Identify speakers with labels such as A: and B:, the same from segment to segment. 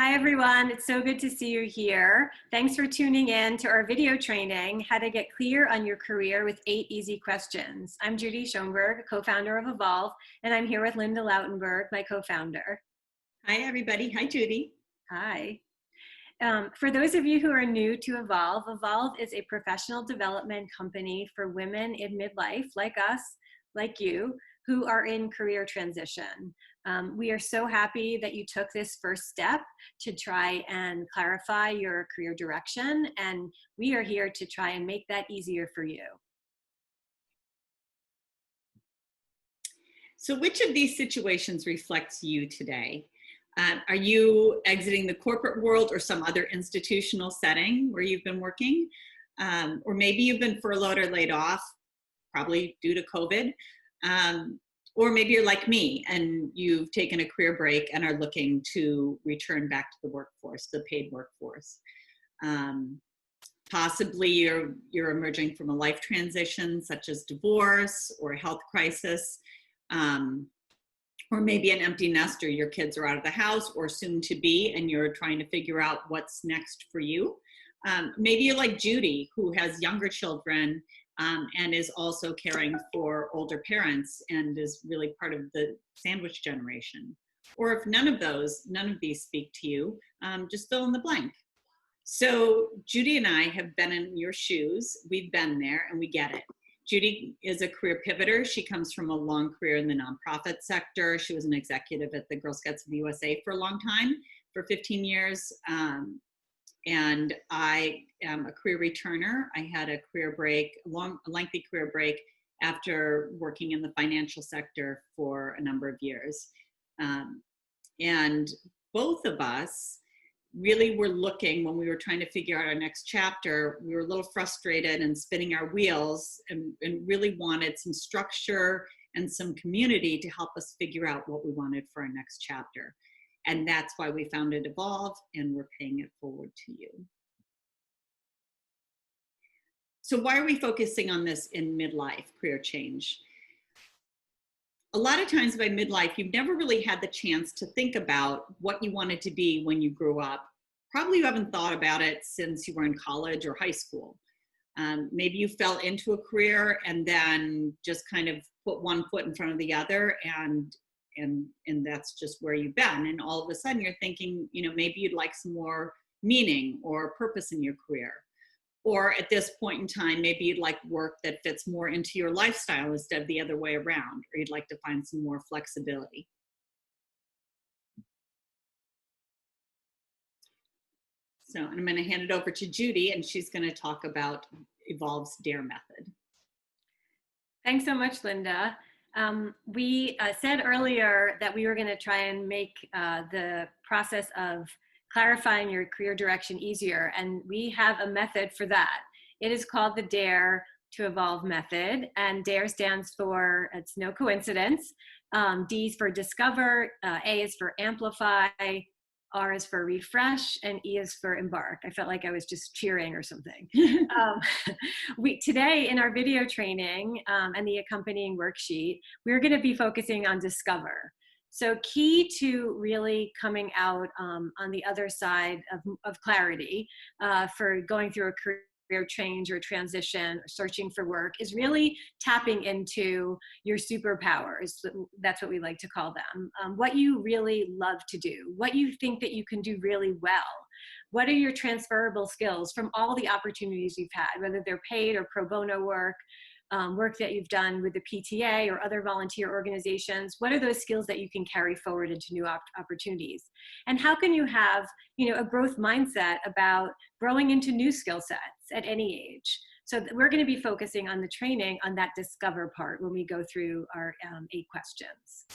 A: Hi everyone, it's so good to see you here. Thanks for tuning in to our video training, How to Get Clear on Your Career with 8 Easy Questions. I'm Judy Schoenberg, co-founder of Evolve, and I'm here with Linda Lautenberg, my co-founder.
B: Hi everybody, hi Judy.
A: Hi. For those of you who are new to Evolve, Evolve is a professional development company for women in midlife, like us, like you, who are in career transition. We are so happy that you took this first step to try and clarify your career direction, and we are here to try and make that easier for you.
B: So which of these situations reflects you today? Are you exiting the corporate world or some other institutional setting where you've been working? Or maybe you've been furloughed or laid off, probably due to COVID. Or maybe you're like me and you've taken a career break and are looking to return back to the workforce, the paid workforce. Possibly you're emerging from a life transition such as divorce or a health crisis. Or maybe an empty nester, your kids are out of the house or soon to be, and you're trying to figure out what's next for you. Maybe you're like Judy, who has younger children and is also caring for older parents and is really part of the sandwich generation. Or if none of these speak to you, just fill in the blank. So Judy and I have been in your shoes. We've been there and we get it. Judy is a career pivoter. She comes from a long career in the nonprofit sector. She was an executive at the Girl Scouts of the USA for a long time, for 15 years. And I am a career returner. I had a career break, a lengthy career break after working in the financial sector for a number of years. And both of us really were looking, when we were trying to figure out our next chapter, we were a little frustrated and spinning our wheels and really wanted some structure and some community to help us figure out what we wanted for our next chapter. And that's why we founded Evolve, and we're paying it forward to you. So why are we focusing on this in midlife career change? A lot of times by midlife, you've never really had the chance to think about what you wanted to be when you grew up. Probably you haven't thought about it since you were in college or high school. Maybe you fell into a career and then just kind of put one foot in front of the other, and that's just where you've been. And all of a sudden you're thinking, maybe you'd like some more meaning or purpose in your career. Or at this point in time, maybe you'd like work that fits more into your lifestyle instead of the other way around, or you'd like to find some more flexibility. So I'm going to hand it over to Judy, and she's going to talk about Evolve's DARE method.
A: Thanks so much, Linda. We said earlier that we were going to try and make the process of clarifying your career direction easier, and we have a method for that. It is called the DARE to Evolve method, and DARE stands for, it's no coincidence, D is for discover, A is for amplify, R is for refresh, and E is for embark. I felt like I was just cheering or something. Today in our video training and the accompanying worksheet, we're going to be focusing on discover. So key to really coming out on the other side of clarity for going through a career change or transition or searching for work is really tapping into your superpowers. That's what we like to call them. What you really love to do, what you think that you can do really well. What are your transferable skills from all the opportunities you've had, whether they're paid or pro bono work, work that you've done with the PTA or other volunteer organizations. What are those skills that you can carry forward into new opportunities? And how can you have, a growth mindset about growing into new skill sets at any age? So we're going to be focusing on the training on that discover part when we go through our 8 questions.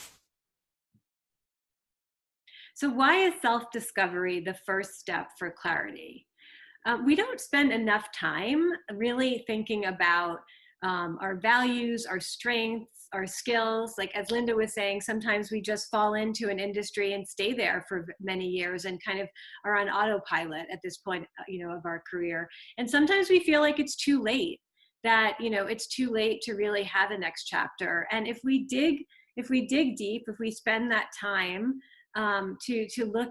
A: So why is self-discovery the first step for clarity? We don't spend enough time really thinking about our values, our strengths, our skills. Like as Linda was saying, sometimes we just fall into an industry and stay there for many years and kind of are on autopilot at this point, of our career. And sometimes we feel like it's too late, that, it's too late to really have a next chapter. And if we dig deep, if we spend that time to look,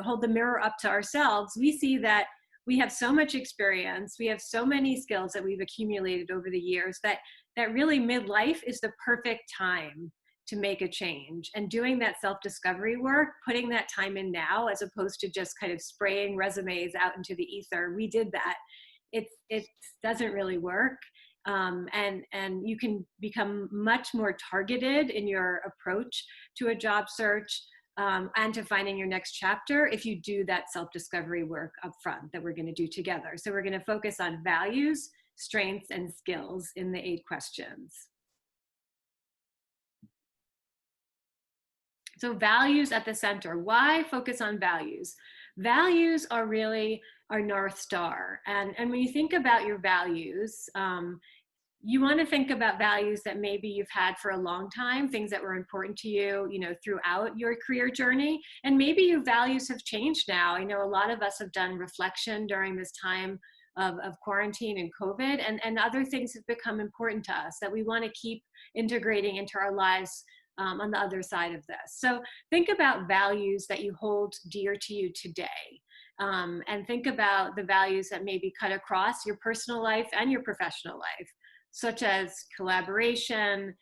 A: hold the mirror up to ourselves, we see that we have so much experience, we have so many skills that we've accumulated over the years that really midlife is the perfect time to make a change. And doing that self-discovery work, putting that time in now, as opposed to just kind of spraying resumes out into the ether. We did that. It doesn't really work. And you can become much more targeted in your approach to a job search, and to finding your next chapter if you do that self-discovery work up front that we're going to do together. So we're going to focus on values, strengths, and skills in the 8 questions. So values at the center. Why focus on values? Values are really our North Star. And when you think about your values, you want to think about values that maybe you've had for a long time, things that were important to you, throughout your career journey. And maybe your values have changed now. I know a lot of us have done reflection during this time of quarantine and COVID, and other things have become important to us that we want to keep integrating into our lives on the other side of this. So think about values that you hold dear to you today. And think about the values that maybe cut across your personal life and your professional life, such as collaboration,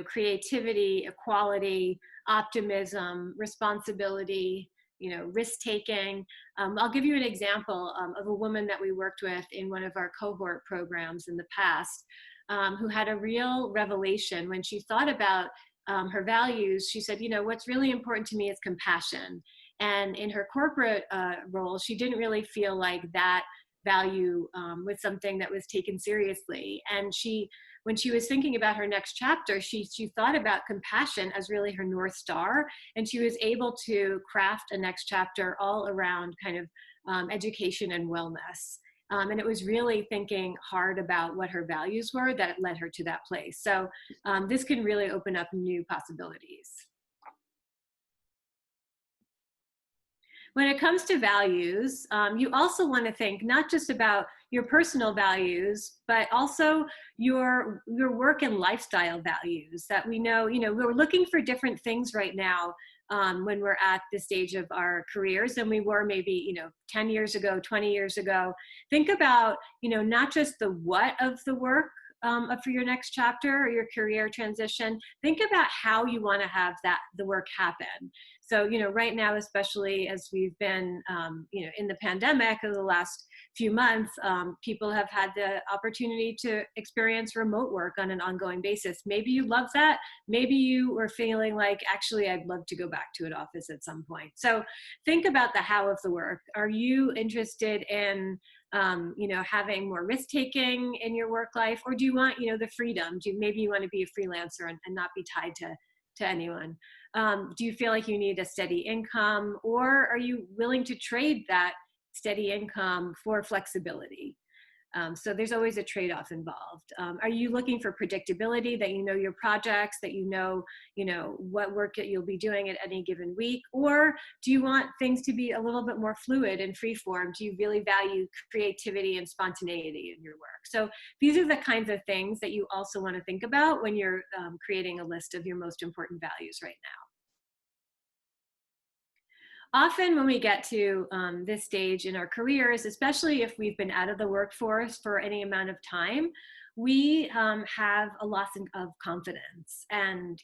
A: creativity, equality, optimism, responsibility, risk-taking. I'll give you an example of a woman that we worked with in one of our cohort programs in the past, who had a real revelation when she thought about her values. She said, what's really important to me is compassion. And in her corporate role, she didn't really feel like that value was something that was taken seriously. And when she was thinking about her next chapter, she thought about compassion as really her North Star. And she was able to craft a next chapter all around kind of education and wellness. And it was really thinking hard about what her values were that led her to that place. So this can really open up new possibilities. When it comes to values, you also want to think not just about your personal values, but also your work and lifestyle values that we know, we're looking for different things right now when we're at the stage of our careers than we were maybe, 10 years ago, 20 years ago. Think about, not just the what of the work for your next chapter or your career transition. Think about how you want to have the work happen. So, right now, especially as we've been, in the pandemic over the last few months, people have had the opportunity to experience remote work on an ongoing basis. Maybe you love that. Maybe you were feeling like, actually, I'd love to go back to an office at some point. So think about the how of the work. Are you interested in having more risk taking in your work life, or do you want, the freedom? Maybe you want to be a freelancer and not be tied to anyone? Do you feel like you need a steady income, or are you willing to trade that steady income for flexibility? So there's always a trade-off involved. Are you looking for predictability, that your projects, that what work that you'll be doing at any given week? Or do you want things to be a little bit more fluid and freeform? Do you really value creativity and spontaneity in your work? So these are the kinds of things that you also want to think about when you're creating a list of your most important values right now. Often when we get to this stage in our careers, especially if we've been out of the workforce for any amount of time, we have a loss of confidence. And,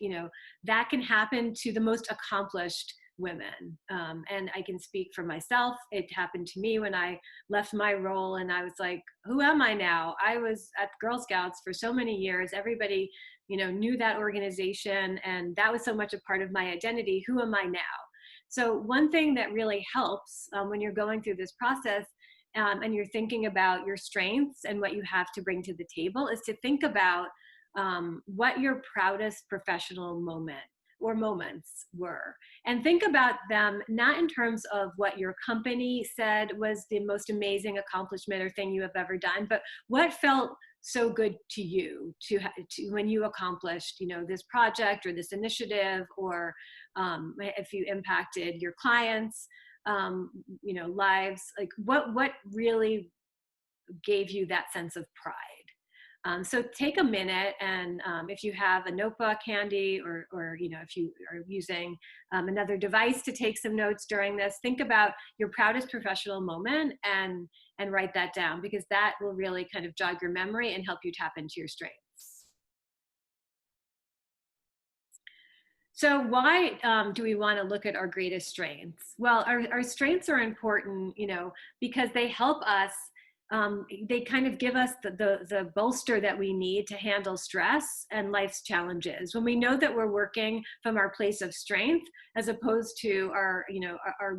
A: that can happen to the most accomplished women. And I can speak for myself. It happened to me when I left my role and I was like, who am I now? I was at Girl Scouts for so many years. Everybody, knew that organization, and that was so much a part of my identity. Who am I now? So one thing that really helps when you're going through this process and you're thinking about your strengths and what you have to bring to the table is to think about what your proudest professional moment or moments were. And think about them not in terms of what your company said was the most amazing accomplishment or thing you have ever done, but what felt so good to you to when you accomplished, this project or this initiative, or if you impacted your clients, lives, like what really gave you that sense of pride. So take a minute, and if you have a notebook handy, or if you are using another device to take some notes during this, think about your proudest professional moment and write that down, because that will really kind of jog your memory and help you tap into your strengths. So why do we want to look at our greatest strengths? Well, our strengths are important, because they help us. They kind of give us the bolster that we need to handle stress and life's challenges. When we know that we're working from our place of strength, as opposed to our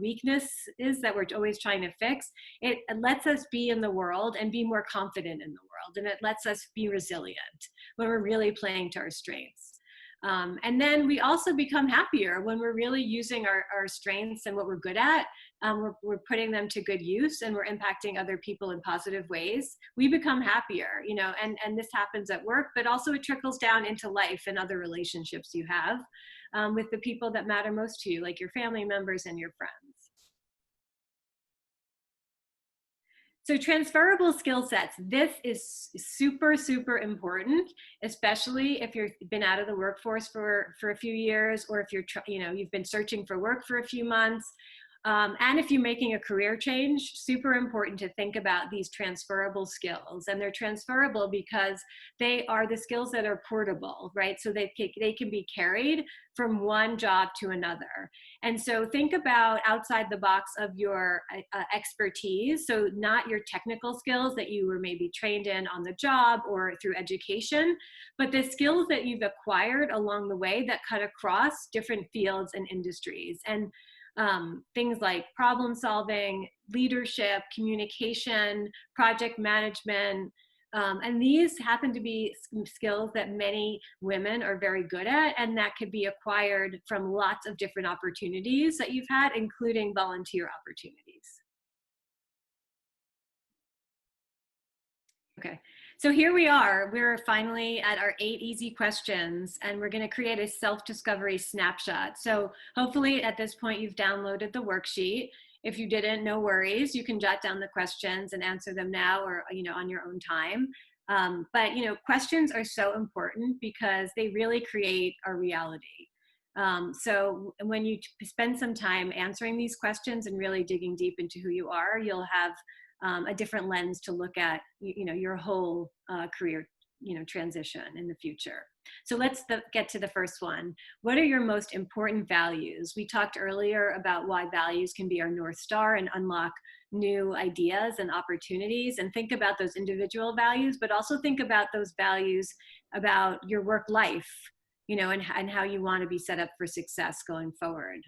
A: weakness is that we're always trying to fix, it lets us be in the world and be more confident in the world. And it lets us be resilient when we're really playing to our strengths. And then we also become happier when we're really using our strengths and what we're good at. We're putting them to good use, and we're impacting other people in positive ways. We become happier, and this happens at work, but also it trickles down into life and other relationships you have with the people that matter most to you, like your family members and your friends. So transferable skill sets, this is super, super important, especially if you've been out of the workforce for a few years, or if you've been searching for work for a few months. And if you're making a career change, super important to think about these transferable skills. And they're transferable because they are the skills that are portable, right? So they can be carried from one job to another. And so think about outside the box of your expertise. So not your technical skills that you were maybe trained in on the job or through education, but the skills that you've acquired along the way that cut across different fields and industries. And things like problem solving, leadership, communication, project management. And these happen to be skills that many women are very good at, and that could be acquired from lots of different opportunities that you've had, including volunteer opportunities. Okay, so here we are. We're finally at our 8 easy questions, and we're going to create a self-discovery snapshot. So hopefully at this point you've downloaded the worksheet. If you didn't, no worries. You can jot down the questions and answer them now, or on your own time. But questions are so important because they really create our reality. So when you spend some time answering these questions and really digging deep into who you are, you'll have a different lens to look at, your whole career, transition in the future. So let's get to the first one. What are your most important values? We talked earlier about why values can be our North Star and unlock new ideas and opportunities, and think about those individual values, but also think about those values about your work life, and how you want to be set up for success going forward.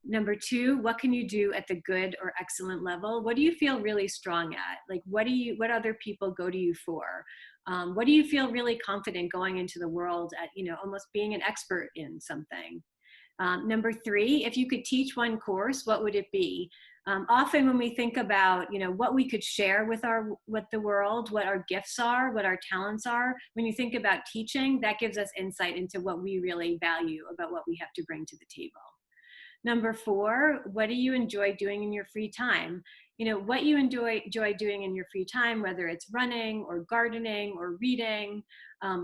A: Number 2, what can you do at the good or excellent level? What do you feel really strong at? Like, what other people go to you for? What do you feel really confident going into the world at, almost being an expert in something? Number 3, if you could teach one course, what would it be? Often when we think about, what we could share with the world, what our gifts are, what our talents are, when you think about teaching, that gives us insight into what we really value about what we have to bring to the table. Number 4, what do you enjoy doing in your free time? What you enjoy doing in your free time, whether it's running or gardening or reading,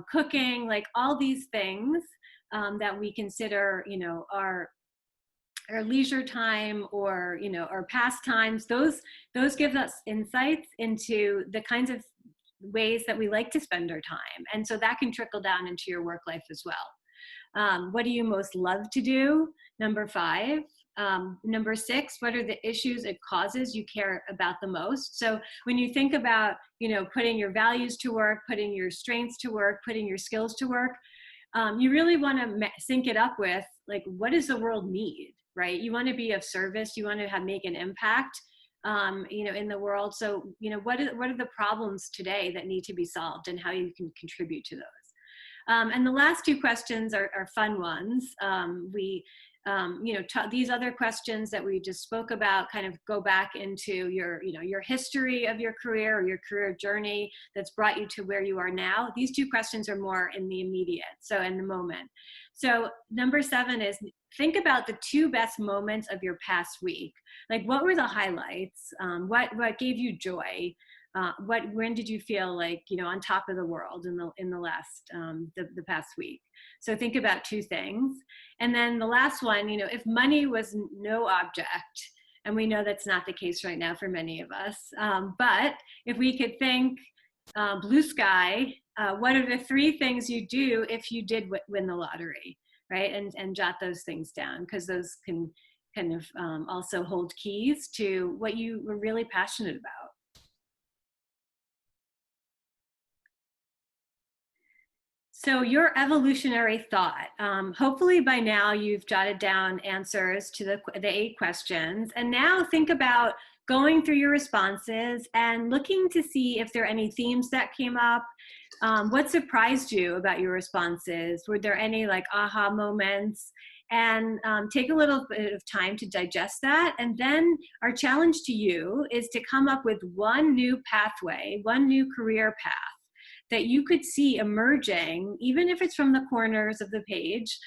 A: cooking, like all these things that we consider, our leisure time, or, our pastimes. Those give us insights into the kinds of ways that we like to spend our time. And so that can trickle down into your work life as well. What do you most love to do? Number 5. Number 6, what are the issues and causes you care about the most? So when you think about, putting your values to work, putting your strengths to work, putting your skills to work, you really want to sync it up with, like, what does the world need, right? You want to be of service. You want to make an impact, in the world. So, what are the problems today that need to be solved, and how you can contribute to those? And the last 2 questions are fun ones. These other questions that we just spoke about kind of go back into your history of your career, or your career journey that's brought you to where you are now. These 2 questions are more in the immediate, so in the moment. So number 7 is, think about the 2 best moments of your past week. Like, what were the highlights? What gave you joy? When did you feel like, on top of the world in the last, the past week? So think about two things. And then the last one, if money was no object, and we know that's not the case right now for many of us, but if we could think blue sky, what are the three things you do if you did win the lottery, right? And jot those things down, because those can kind of also hold keys to what you were really passionate about. So your evolutionary thought, hopefully by now you've jotted down answers to the 8 questions. And now think about going through your responses and looking to see if there are any themes that came up. What surprised you about your responses? Were there any like aha moments? And take a little bit of time to digest that. And then our challenge to you is to come up with one new pathway, one new career path that you could see emerging, even if it's from the corners of the page,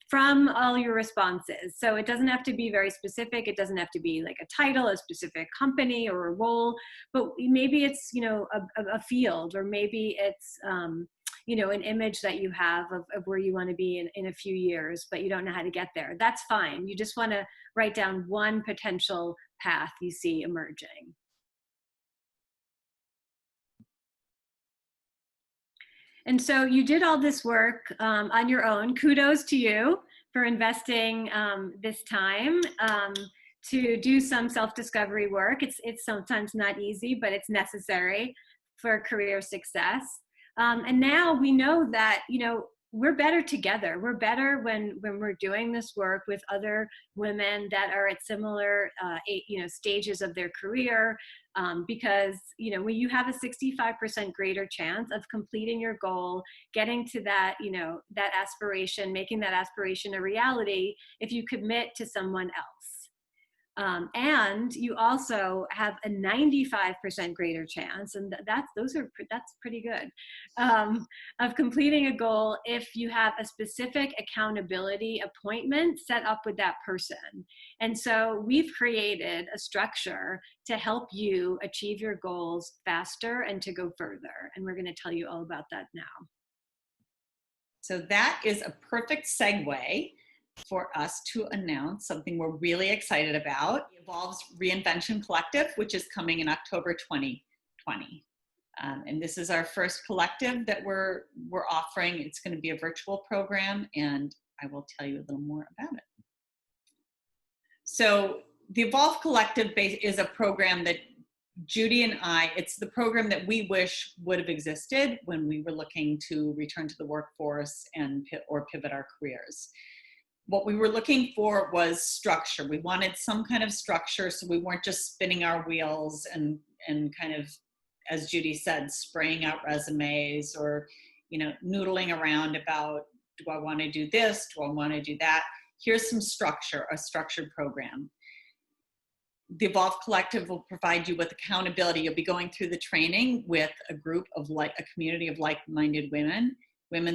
A: from all your responses. So it doesn't have to be very specific. It doesn't have to be like a title, a specific company or a role, but maybe it's, a field, or maybe it's, an image that you have of where you want to be in a few years, but you don't know how to get there. That's fine. You just want to write down one potential path you see emerging. And so you did all this work on your own. Kudos to you for investing this time to do some self-discovery work. It's sometimes not easy, but it's necessary for career success. And now we know that, we're better together. We're better when we're doing this work with other women that are at similar, stages of their career, because, when you have a 65% greater chance of completing your goal, getting to that, that aspiration, making that aspiration a reality, if you commit to someone else. And you also have a 95% greater chance, and that's pretty good, of completing a goal if you have a specific accountability appointment set up with that person. And so we've created a structure to help you achieve your goals faster and to go further. And we're going to tell you all about that now.
B: So that is a perfect segue for us to announce something we're really excited about. It involves Reinvention Collective, which is coming in October 2020. And this is our first collective that we're offering. It's going to be a virtual program, and I will tell you a little more about it. So the Evolve Collective is a program that Judy and it's the program that we wish would have existed when we were looking to return to the workforce or pivot our careers. What we were looking for was structure. We wanted some kind of structure, so we weren't just spinning our wheels and kind of, as Judy said, spraying out resumes or, noodling around about, do I want to do this? Do I want to do that? Here's some structure, a structured program. The Evolve Collective will provide you with accountability. You'll be going through the training with a community of like-minded women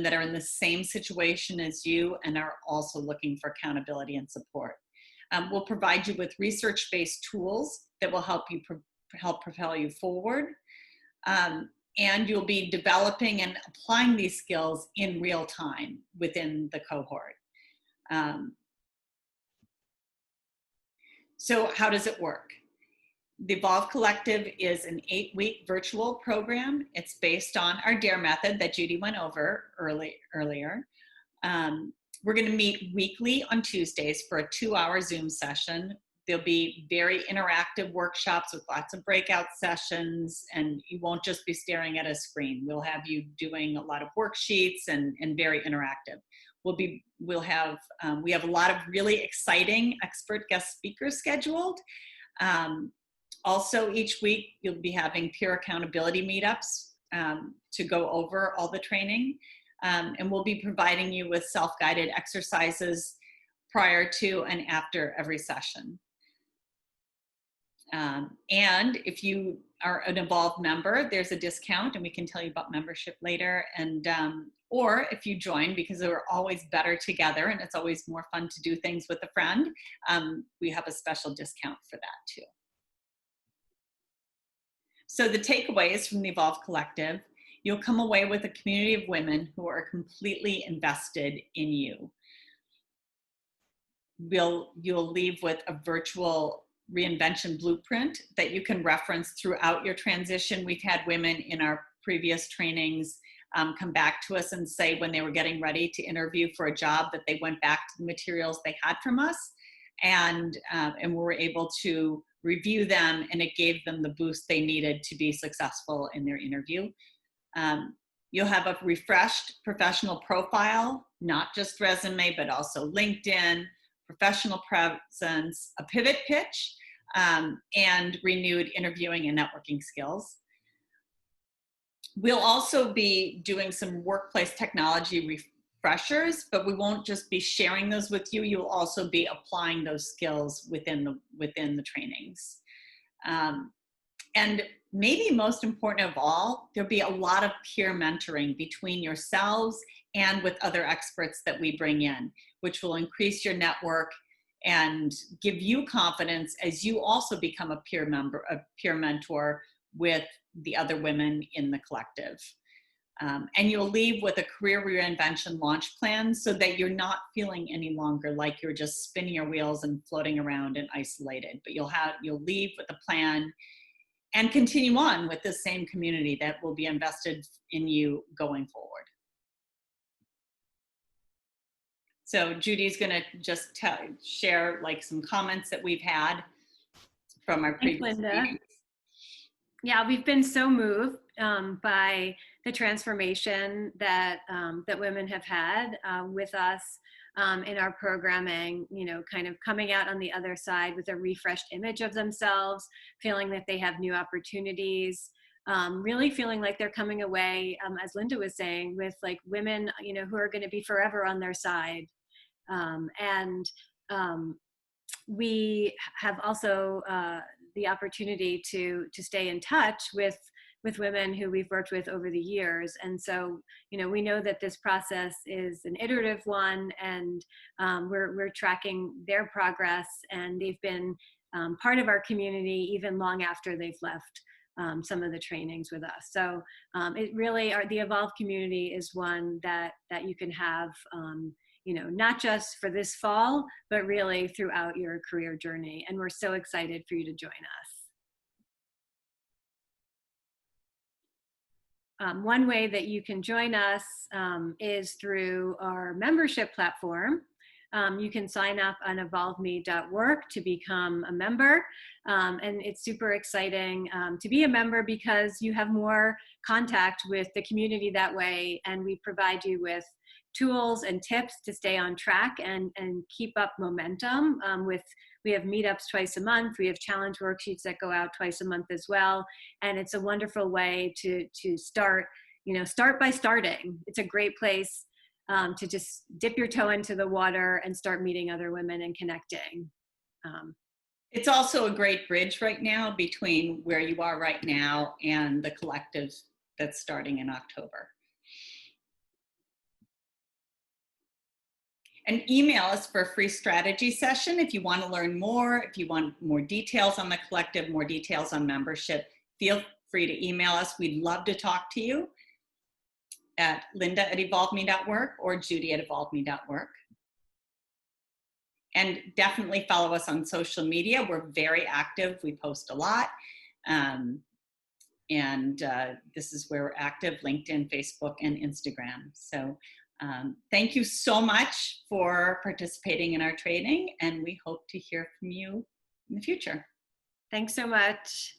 B: that are in the same situation as you and are also looking for accountability and support. We'll provide you with research-based tools that will help propel you forward. And you'll be developing and applying these skills in real time within the cohort. So how does it work? The Evolve Collective is an 8-week virtual program. It's based on our DARE method that Judy went over earlier. We're going to meet weekly on Tuesdays for a 2-hour Zoom session. There'll be very interactive workshops with lots of breakout sessions, and you won't just be staring at a screen. We'll have you doing a lot of worksheets and very interactive. We have a lot of really exciting expert guest speakers scheduled. Also, each week you'll be having peer accountability meetups to go over all the training. And we'll be providing you with self-guided exercises prior to and after every session. And if you are an Evolve member, there's a discount, and we can tell you about membership later. And or if you join, because we're always better together and it's always more fun to do things with a friend, we have a special discount for that too. So the takeaways from the Evolve Collective: you'll come away with a community of women who are completely invested in you. You'll leave with a virtual reinvention blueprint that you can reference throughout your transition. We've had women in our previous trainings come back to us and say when they were getting ready to interview for a job that they went back to the materials they had from us, and were able to review them, and it gave them the boost they needed to be successful in their interview. You'll have a refreshed professional profile, not just resume, but also LinkedIn, professional presence, a pivot pitch, and renewed interviewing and networking skills. We'll also be doing some workplace technology refreshers, but we won't just be sharing those with you. You'll also be applying those skills within the trainings. And maybe most important of all, there'll be a lot of peer mentoring between yourselves and with other experts that we bring in, which will increase your network and give you confidence as you also become a peer mentor with the other women in the collective. And you'll leave with a career reinvention launch plan so that you're not feeling any longer like you're just spinning your wheels and floating around and isolated, but you'll leave with a plan and continue on with the same community that will be invested in you going forward. So Judy's gonna just share like some comments that we've had from our previous meetings.
A: Yeah, we've been so moved by the transformation that that women have had with us in our programming, you know, kind of coming out on the other side with a refreshed image of themselves, feeling that they have new opportunities, really feeling like they're coming away, as Linda was saying, with like women, you know, who are going to be forever on their side. We have also the opportunity to stay in touch with women who we've worked with over the years. And so, you know, we know that this process is an iterative one, and we're tracking their progress, and they've been part of our community even long after they've left some of the trainings with us. So it really, the Evolve community is one that you can have, you know, not just for this fall, but really throughout your career journey. And we're so excited for you to join us. One way that you can join us is through our membership platform. You can sign up on evolveme.work to become a member. And it's super exciting to be a member because you have more contact with the community that way. And we provide you with tools and tips to stay on track and keep up momentum. We have meetups twice a month. We have challenge worksheets that go out twice a month as well. And it's a wonderful way to start, you know, start by starting. It's a great place to just dip your toe into the water and start meeting other women and connecting.
B: It's also a great bridge right now between where you are right now and the collective that's starting in October. And email us for a free strategy session if you want to learn more, if you want more details on the collective, more details on membership. Feel free to email us. We'd love to talk to you at linda@evolveme.work or judy@evolveme.work. And definitely follow us on social media. We're very active. We post a lot. This is where we're active: LinkedIn, Facebook, and Instagram. So thank you so much for participating in our training, and we hope to hear from you in the future.
A: Thanks so much.